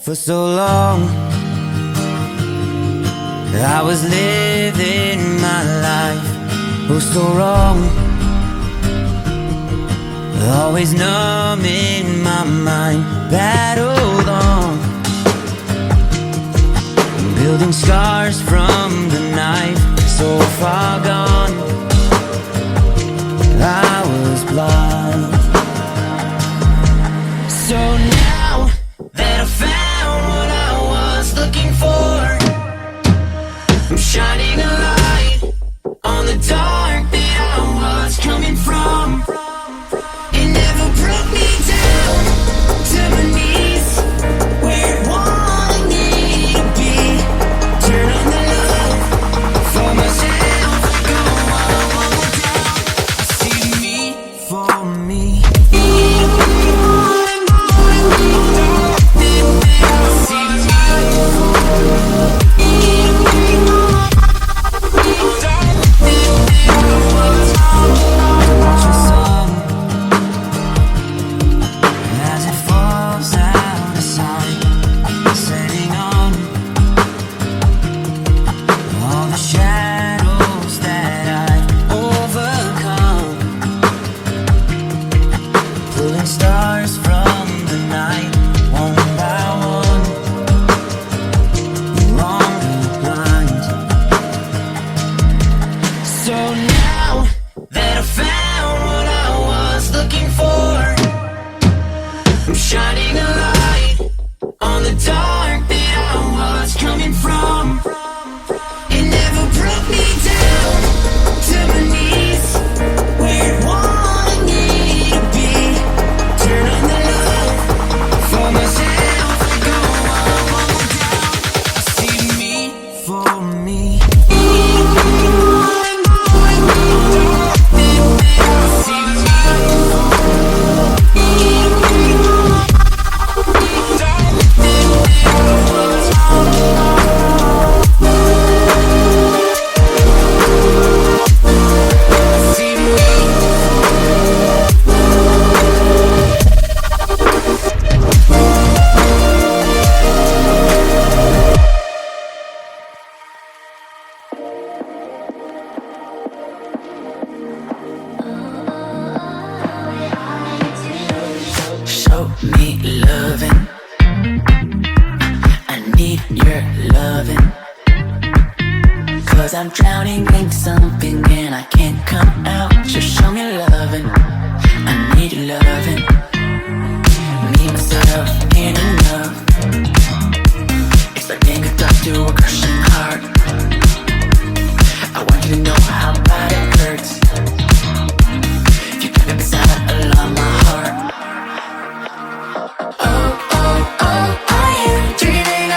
For so long I was living my life, oh so wrong, always numb in my mind, battled on, building scars from the knife, so far gone, I was blind. So now that I found what I was looking for, I'm shining a light on the dark that I was coming from. It never brought me down to my knees, where it wanted me to be. Turn on the love for myself, go all down. See me for me. I'm drowning in something and I can't come out. Just show me loving, I need your loving. Me, myself, ain't enough. It's like being a dog to a crushing heart. I want you to know how bad it hurts. You got me beside along my heart. Oh, oh, oh, are you dreaming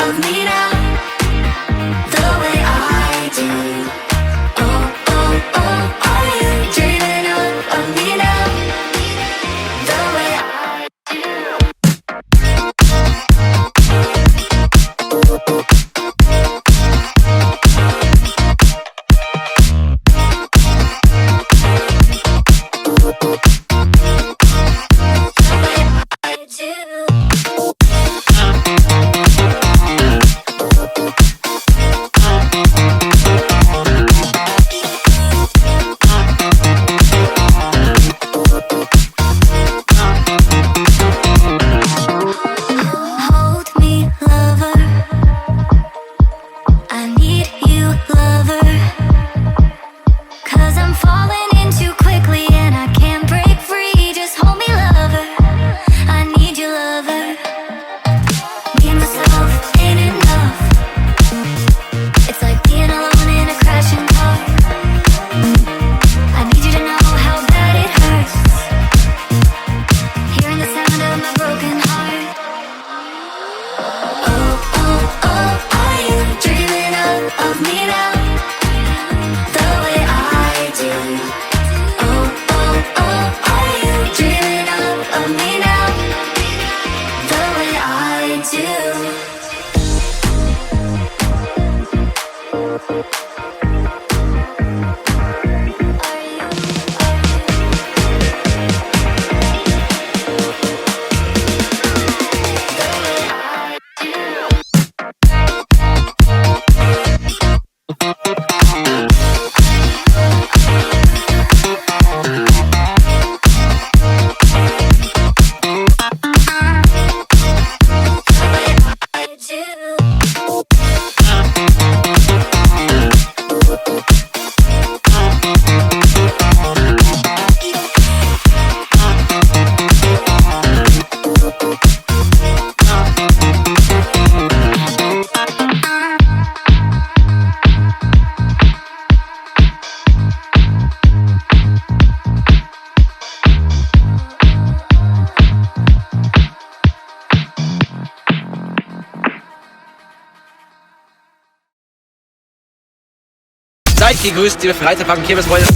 of me now? me now, the way I do. Oh, oh, oh, are you dreaming of me now, the way I do? Seid gegrüßt, liebe Freizeitpark und Kirmesfreunde.